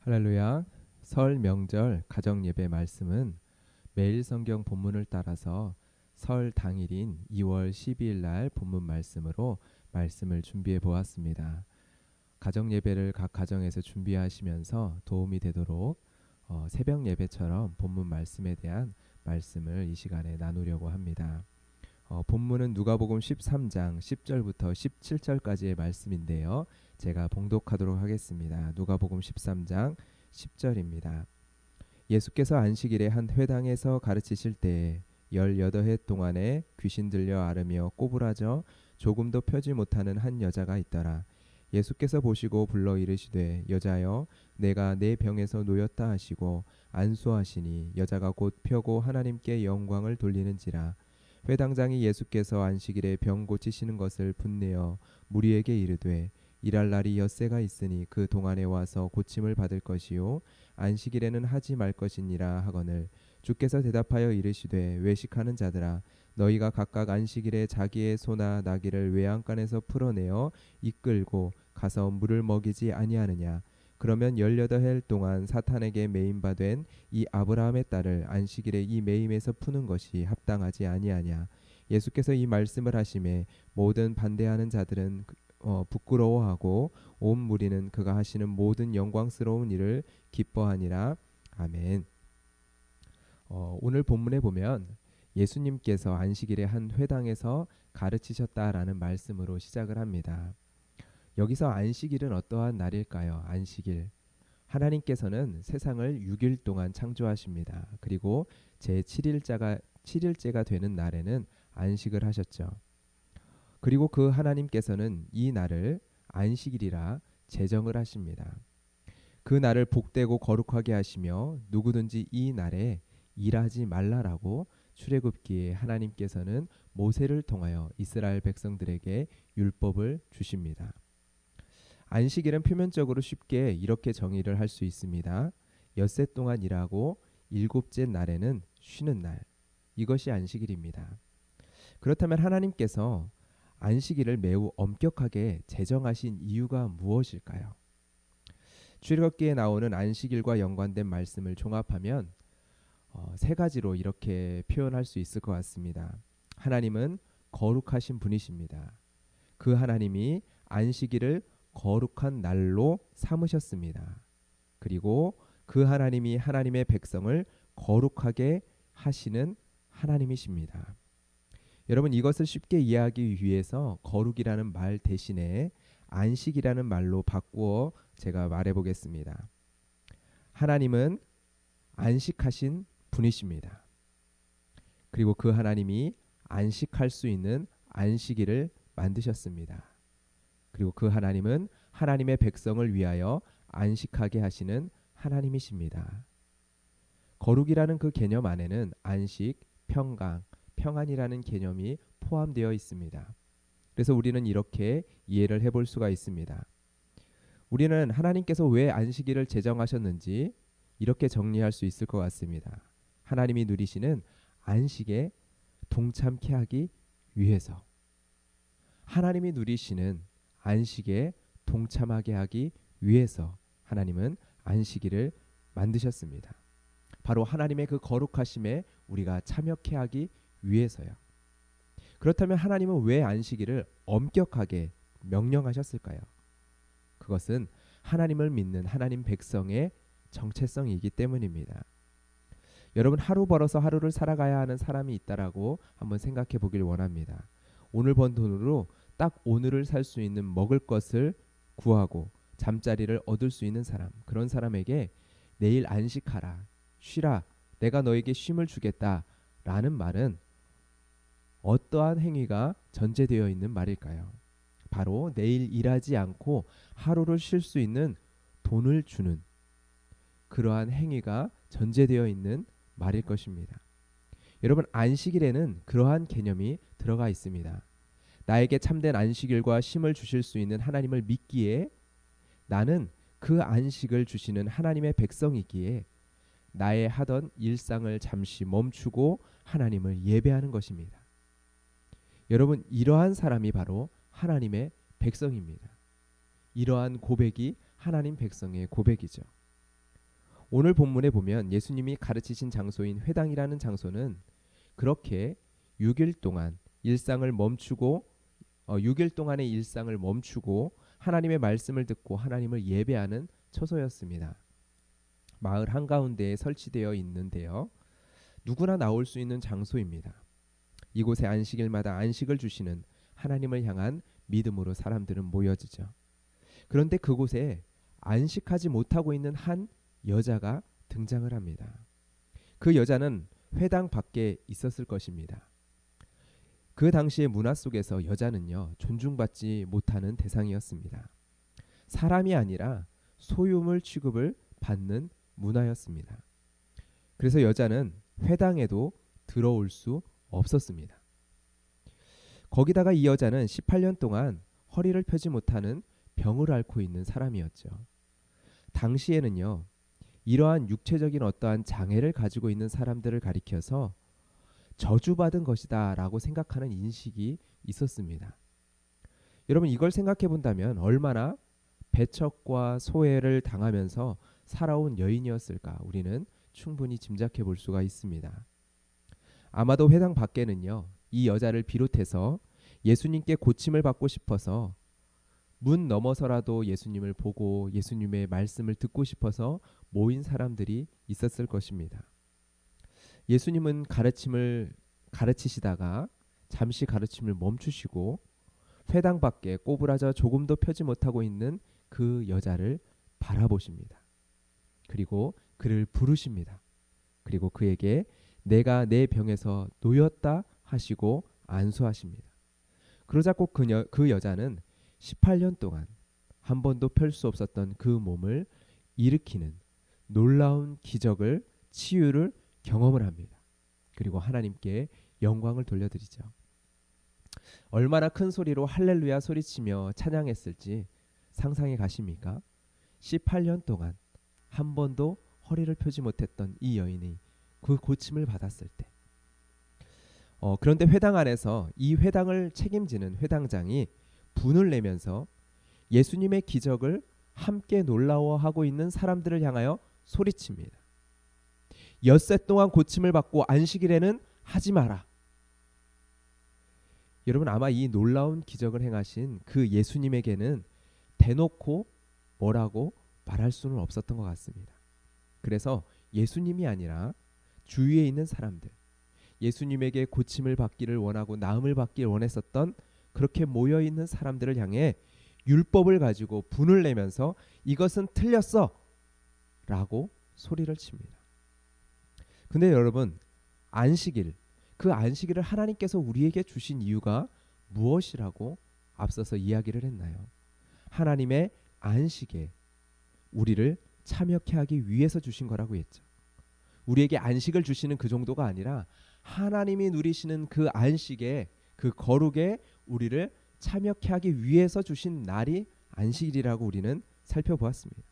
할렐루야. 설 명절 가정 예배 말씀은 매일 성경 본문을 따라서 설 당일인 2월 12일 날 본문 말씀으로 말씀을 준비해 보았습니다. 가정 예배를 각 가정에서 준비하시면서 도움이 되도록 새벽 예배처럼 본문 말씀에 대한 말씀을 이 시간에 나누려고 합니다. 본문은 누가복음 13장 10절부터 17절까지의 말씀인데요. 제가 봉독하도록 하겠습니다. 누가복음 13장 10절입니다. 예수께서 안식일에 한 회당에서 가르치실 때에 18해 동안에 귀신 들려 앓으며 꼬부라져 조금도 펴지 못하는 한 여자가 있더라. 예수께서 보시고 불러 이르시되 여자여 내가 내 병에서 놓였다 하시고 안수하시니 여자가 곧 펴고 하나님께 영광을 돌리는지라. 회당장이 예수께서 안식일에 병 고치시는 것을 분내어 무리에게 이르되 일할 날이 엿새가 있으니 그 동안에 와서 고침을 받을 것이요 안식일에는 하지 말 것이니라 하거늘 주께서 대답하여 이르시되 외식하는 자들아 너희가 각각 안식일에 자기의 소나 나귀를 외양간에서 풀어내어 이끌고 가서 물을 먹이지 아니하느냐. 그러면 18해 동안 사탄에게 매임바 된 이 아브라함의 딸을 안식일에 이 매임에서 푸는 것이 합당하지 아니하냐. 예수께서 이 말씀을 하심에 모든 반대하는 자들은 부끄러워하고 온 무리는 그가 하시는 모든 영광스러운 일을 기뻐하니라. 아멘. 오늘 본문에 보면 예수님께서 안식일에 한 회당에서 가르치셨다라는 말씀으로 시작을 합니다. 여기서 안식일은 어떠한 날일까요? 안식일. 하나님께서는 세상을 6일 동안 창조하십니다. 그리고 제7일째가 되는 날에는 안식을 하셨죠. 그리고 그 하나님께서는 이 날을 안식일이라 제정을 하십니다. 그 날을 복되고 거룩하게 하시며 누구든지 이 날에 일하지 말라라고 출애굽기에 하나님께서는 모세를 통하여 이스라엘 백성들에게 율법을 주십니다. 안식일은 표면적으로 쉽게 이렇게 정의를 할 수 있습니다. 엿새 동안 일하고 일곱째 날에는 쉬는 날. 이것이 안식일입니다. 그렇다면 하나님께서 안식일을 매우 엄격하게 제정하신 이유가 무엇일까요? 출애굽기에 나오는 안식일과 연관된 말씀을 종합하면 세 가지로 이렇게 표현할 수 있을 것 같습니다. 하나님은 거룩하신 분이십니다. 그 하나님이 안식일을 거룩한 날로 삼으셨습니다. 그리고 그 하나님이 하나님의 백성을 거룩하게 하시는 하나님이십니다. 여러분 이것을 쉽게 이해하기 위해서 거룩이라는 말 대신에 안식이라는 말로 바꾸어 제가 말해 보겠습니다. 하나님은 안식하신 분이십니다. 그리고 그 하나님이 안식할 수 있는 안식일을 만드셨습니다. 그리고 그 하나님은 하나님의 백성을 위하여 안식하게 하시는 하나님이십니다. 거룩이라는 그 개념 안에는 안식, 평강, 평안이라는 개념이 포함되어 있습니다. 그래서 우리는 이렇게 이해를 해볼 수가 있습니다. 우리는 하나님께서 왜 안식일을 제정하셨는지 이렇게 정리할 수 있을 것 같습니다. 하나님이 누리시는 안식에 동참케 하기 위해서, 하나님이 누리시는 안식에 동참하게 하기 위해서 하나님은 안식일을 만드셨습니다. 바로 하나님의 그 거룩하심에 우리가 참여케 하기 위해서요. 그렇다면 하나님은 왜 안식일을 엄격하게 명령하셨을까요? 그것은 하나님을 믿는 하나님 백성의 정체성이기 때문입니다. 여러분 하루 벌어서 하루를 살아가야 하는 사람이 있다라고 한번 생각해 보길 원합니다. 오늘 번 돈으로 딱 오늘을 살 수 있는 먹을 것을 구하고 잠자리를 얻을 수 있는 사람, 그런 사람에게 내일 안식하라, 쉬라, 내가 너에게 쉼을 주겠다라는 말은 어떠한 행위가 전제되어 있는 말일까요? 바로 내일 일하지 않고 하루를 쉴 수 있는 돈을 주는 그러한 행위가 전제되어 있는 말일 것입니다. 여러분 안식일에는 그러한 개념이 들어가 있습니다. 나에게 참된 안식일과 쉼을 주실 수 있는 하나님을 믿기에 나는 그 안식을 주시는 하나님의 백성이기에 나의 하던 일상을 잠시 멈추고 하나님을 예배하는 것입니다. 여러분 이러한 사람이 바로 하나님의 백성입니다. 이러한 고백이 하나님 백성의 고백이죠. 오늘 본문에 보면 예수님이 가르치신 장소인 회당이라는 장소는 그렇게 6일 동안 일상을 멈추고 6일 동안의 일상을 멈추고 하나님의 말씀을 듣고 하나님을 예배하는 처소였습니다. 마을 한가운데에 설치되어 있는데요. 누구나 나올 수 있는 장소입니다. 이곳에 안식일마다 안식을 주시는 하나님을 향한 믿음으로 사람들은 모여지죠. 그런데 그곳에 안식하지 못하고 있는 한 여자가 등장을 합니다. 그 여자는 회당 밖에 있었을 것입니다. 그 당시의 문화 속에서 여자는요, 존중받지 못하는 대상이었습니다. 사람이 아니라 소유물 취급을 받는 문화였습니다. 그래서 여자는 회당에도 들어올 수 없었습니다. 거기다가 이 여자는 18년 동안 허리를 펴지 못하는 병을 앓고 있는 사람이었죠. 당시에는요, 이러한 육체적인 어떠한 장애를 가지고 있는 사람들을 가리켜서 저주받은 것이다 라고 생각하는 인식이 있었습니다. 여러분, 이걸 생각해 본다면 얼마나 배척과 소외를 당하면서 살아온 여인이었을까 우리는 충분히 짐작해 볼 수가 있습니다. 아마도 회당 밖에는요, 이 여자를 비롯해서 예수님께 고침을 받고 싶어서 문 넘어서라도 예수님을 보고 예수님의 말씀을 듣고 싶어서 모인 사람들이 있었을 것입니다. 예수님은 가르치시다가 잠시 가르침을 멈추시고 회당 밖에 꼬부라져 조금도 펴지 못하고 있는 그 여자를 바라보십니다. 그리고 그를 부르십니다. 그리고 그에게 내가 내 병에서 놓였다 하시고 안수하십니다. 그러자 꼭 그 여자는 18년 동안 한 번도 펼 수 없었던 그 몸을 일으키는 놀라운 기적을, 치유를 경험을 합니다. 그리고 하나님께 영광을 돌려드리죠. 얼마나 큰 소리로 할렐루야 소리치며 찬양했을지 상상해 가십니까? 18년 동안 한 번도 허리를 펴지 못했던 이 여인이 그 고침을 받았을 때, 그런데 회당 안에서 이 회당을 책임지는 회당장이 분을 내면서 예수님의 기적을 함께 놀라워하고 있는 사람들을 향하여 소리칩니다. 엿새 동안 고침을 받고 안식일에는 하지 마라. 여러분, 아마 이 놀라운 기적을 행하신 그 예수님에게는 대놓고 뭐라고 말할 수는 없었던 것 같습니다. 그래서 예수님이 아니라 주위에 있는 사람들, 예수님에게 고침을 받기를 원하고 나음을 받기를 원했었던 그렇게 모여있는 사람들을 향해 율법을 가지고 분을 내면서 이것은 틀렸어 라고 소리를 칩니다. 근데 여러분, 안식일, 그 안식일을 하나님께서 우리에게 주신 이유가 무엇이라고 앞서서 이야기를 했나요? 하나님의 안식에 우리를 참여케 하기 위해서 주신 거라고 했죠. 우리에게 안식을 주시는 그 정도가 아니라 하나님이 누리시는 그 안식에, 그 거룩에 우리를 참여케 하기 위해서 주신 날이 안식일이라고 우리는 살펴보았습니다.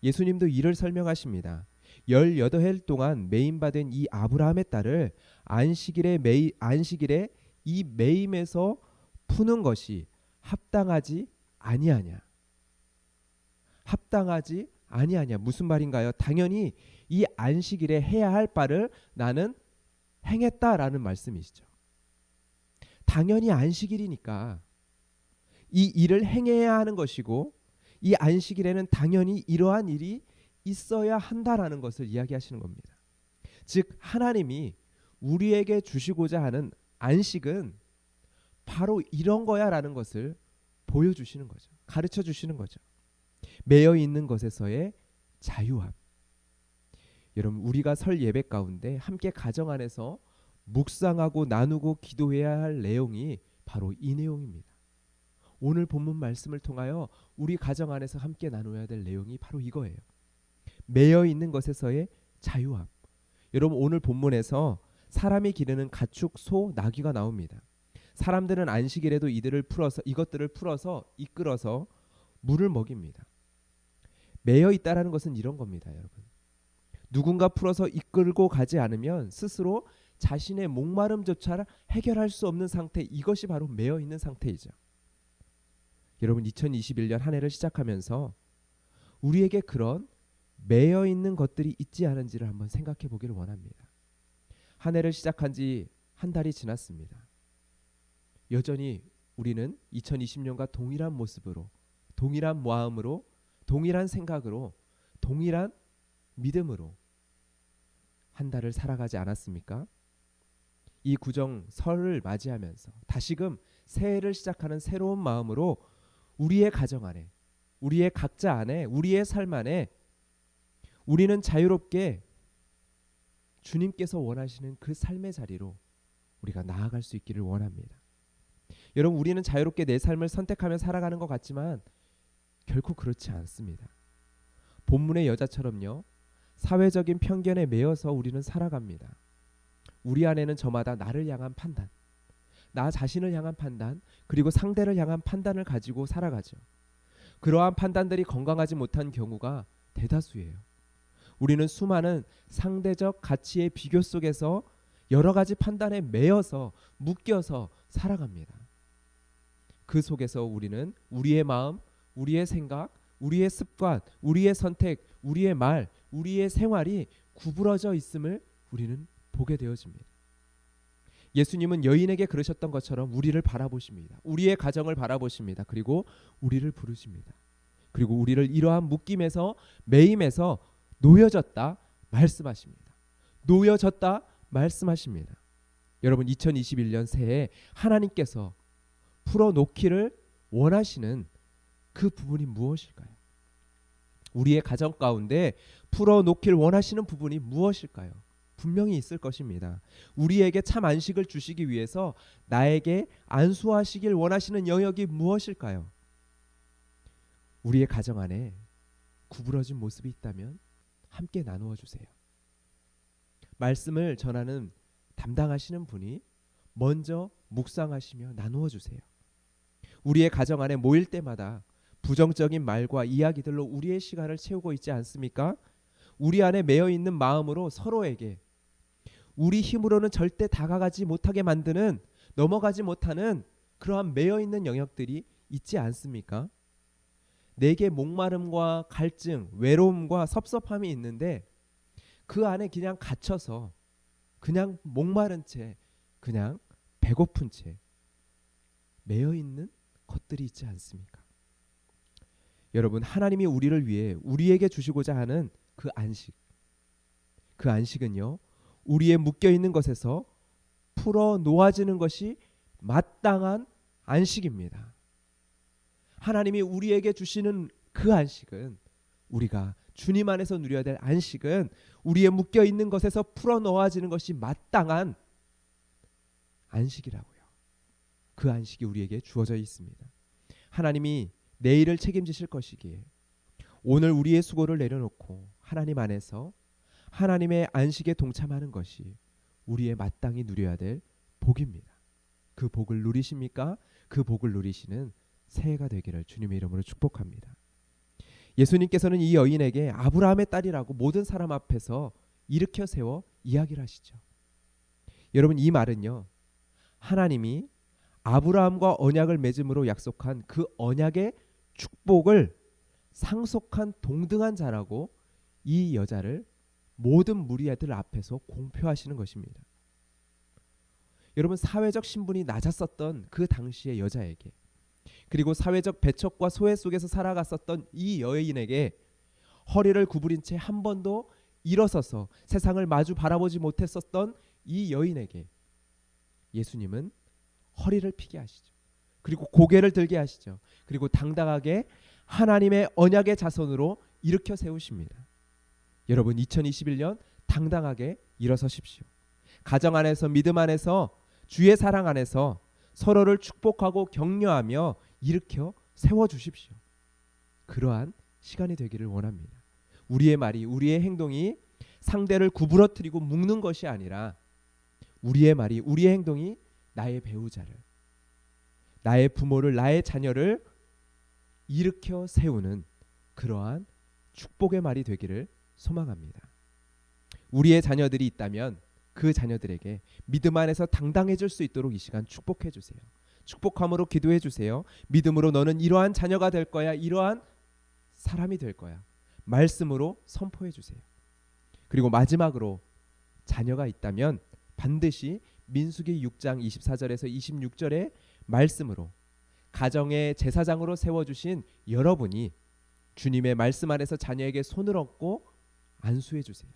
예수님도 이를 설명하십니다. 18해 동안 매임받은 이 아브라함의 딸을 안식일에 이 매임에서 푸는 것이 합당하지 아니하냐. 합당하지 아니하냐. 무슨 말인가요? 당연히 이 안식일에 해야 할 바를 나는 행했다라는 말씀이시죠. 당연히 안식일이니까 이 일을 행해야 하는 것이고 이 안식일에는 당연히 이러한 일이 있어야 한다라는 것을 이야기하시는 겁니다. 즉 하나님이 우리에게 주시고자 하는 안식은 바로 이런 거야라는 것을 보여주시는 거죠. 가르쳐 주시는 거죠. 매여 있는 것에서의 자유함. 여러분, 우리가 설 예배 가운데 함께 가정 안에서 묵상하고 나누고 기도해야 할 내용이 바로 이 내용입니다. 오늘 본문 말씀을 통하여 우리 가정 안에서 함께 나눠야 될 내용이 바로 이거예요. 매여 있는 것에서의 자유함. 여러분, 오늘 본문에서 사람이 기르는 가축, 소, 나귀가 나옵니다. 사람들은 안식일에도 이것들을 풀어서 이끌어서 물을 먹입니다. 매여 있다라는 것은 이런 겁니다, 여러분. 누군가 풀어서 이끌고 가지 않으면 스스로 자신의 목마름조차 해결할 수 없는 상태, 이것이 바로 매여 있는 상태이죠. 여러분, 2021년 한 해를 시작하면서 우리에게 그런 매여 있는 것들이 있지 않은지를 한번 생각해 보기를 원합니다. 한 해를 시작한 지 한 달이 지났습니다. 여전히 우리는 2020년과 동일한 모습으로, 동일한 마음으로, 동일한 생각으로, 동일한 믿음으로 한 달을 살아가지 않았습니까? 이 구정 설을 맞이하면서 다시금 새해를 시작하는 새로운 마음으로 우리의 가정 안에, 우리의 각자 안에, 우리의 삶 안에 우리는 자유롭게 주님께서 원하시는 그 삶의 자리로 우리가 나아갈 수 있기를 원합니다. 여러분, 우리는 자유롭게 내 삶을 선택하며 살아가는 것 같지만 결코 그렇지 않습니다. 본문의 여자처럼요, 사회적인 편견에 매여서 우리는 살아갑니다. 우리 안에는 저마다 나를 향한 판단, 나 자신을 향한 판단, 그리고 상대를 향한 판단을 가지고 살아가죠. 그러한 판단들이 건강하지 못한 경우가 대다수예요. 우리는 수많은 상대적 가치의 비교 속에서 여러 가지 판단에 매여서 묶여서 살아갑니다. 그 속에서 우리는 우리의 마음, 우리의 생각, 우리의 습관, 우리의 선택, 우리의 말, 우리의 생활이 구부러져 있음을 우리는 보게 되어집니다. 예수님은 여인에게 그러셨던 것처럼 우리를 바라보십니다. 우리의 가정을 바라보십니다. 그리고 우리를 부르십니다. 그리고 우리를 이러한 묶임에서, 매임에서 놓여졌다 말씀하십니다. 놓여졌다 말씀하십니다. 여러분, 2021년 새해 하나님께서 풀어놓기를 원하시는 그 부분이 무엇일까요? 우리의 가정 가운데 풀어놓기를 원하시는 부분이 무엇일까요? 분명히 있을 것입니다. 우리에게 참 안식을 주시기 위해서 나에게 안수하시길 원하시는 영역이 무엇일까요? 우리의 가정 안에 구부러진 모습이 있다면 함께 나누어 주세요. 말씀을 전하는 담당하시는 분이 먼저 묵상하시며 나누어 주세요. 우리의 가정 안에 모일 때마다 부정적인 말과 이야기들로 우리의 시간을 채우고 있지 않습니까? 우리 안에 매여 있는 마음으로 서로에게 우리 힘으로는 절대 다가가지 못하게 만드는, 넘어가지 못하는 그러한 매여 있는 영역들이 있지 않습니까? 내게 목마름과 갈증, 외로움과 섭섭함이 있는데 그 안에 그냥 갇혀서 그냥 목마른 채, 그냥 배고픈 채 매여 있는 것들이 있지 않습니까? 여러분, 하나님이 우리를 위해 우리에게 주시고자 하는 그 안식, 그 안식은요, 우리의 묶여 있는 것에서 풀어 놓아지는 것이 마땅한 안식입니다. 하나님이 우리에게 주시는 그 안식은, 우리가 주님 안에서 누려야 될 안식은 우리의 묶여 있는 것에서 풀어 놓아지는 것이 마땅한 안식이라고요. 그 안식이 우리에게 주어져 있습니다. 하나님이 내일을 책임지실 것이기에 오늘 우리의 수고를 내려놓고 하나님 안에서 하나님의 안식에 동참하는 것이 우리의 마땅히 누려야 될 복입니다. 그 복을 누리십니까? 그 복을 누리시는 새해가 되기를 주님의 이름으로 축복합니다. 예수님께서는 이 여인에게 아브라함의 딸이라고 모든 사람 앞에서 일으켜 세워 이야기를 하시죠. 여러분, 이 말은요, 하나님이 아브라함과 언약을 맺음으로 약속한 그 언약의 축복을 상속한 동등한 자라고 이 여자를 모든 무리들 앞에서 공표하시는 것입니다. 여러분, 사회적 신분이 낮았었던 그 당시의 여자에게, 그리고 사회적 배척과 소외 속에서 살아갔었던 이 여인에게 허리를 구부린 채 한 번도 일어서서 세상을 마주 바라보지 못했었던 이 여인에게 예수님은 허리를 피게 하시죠. 그리고 고개를 들게 하시죠. 그리고 당당하게 하나님의 언약의 자손으로 일으켜 세우십니다. 여러분, 2021년 당당하게 일어서십시오. 가정 안에서, 믿음 안에서, 주의 사랑 안에서 서로를 축복하고 격려하며 일으켜 세워주십시오. 그러한 시간이 되기를 원합니다. 우리의 말이, 우리의 행동이 상대를 구부러뜨리고 묶는 것이 아니라 우리의 말이, 우리의 행동이 나의 배우자를, 나의 부모를, 나의 자녀를 일으켜 세우는 그러한 축복의 말이 되기를 소망합니다. 우리의 자녀들이 있다면 그 자녀들에게 믿음 안에서 당당해질 수 있도록 이 시간 축복해 주세요. 축복함으로 기도해 주세요. 믿음으로 너는 이러한 자녀가 될 거야. 이러한 사람이 될 거야. 말씀으로 선포해 주세요. 그리고 마지막으로 자녀가 있다면 반드시 민수기 6장 24절에서 26절의 말씀으로 가정의 제사장으로 세워주신 여러분이 주님의 말씀 안에서 자녀에게 손을 얹고 안수해 주세요.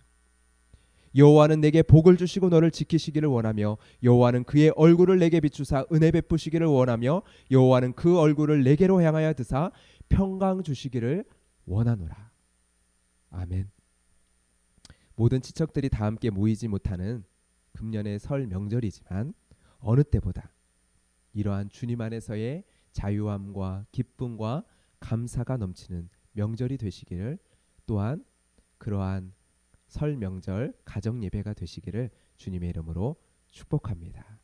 여호와는 내게 복을 주시고 너를 지키시기를 원하며 여호와는 그의 얼굴을 내게 비추사 은혜 베푸시기를 원하며 여호와는 그 얼굴을 내게로 향하여 드사 평강 주시기를 원하노라. 아멘. 모든 친척들이 다 함께 모이지 못하는 금년의 설 명절이지만 어느 때보다 이러한 주님 안에서의 자유함과 기쁨과 감사가 넘치는 명절이 되시기를, 또한 그러한 설 명절 가정 예배가 되시기를 주님의 이름으로 축복합니다.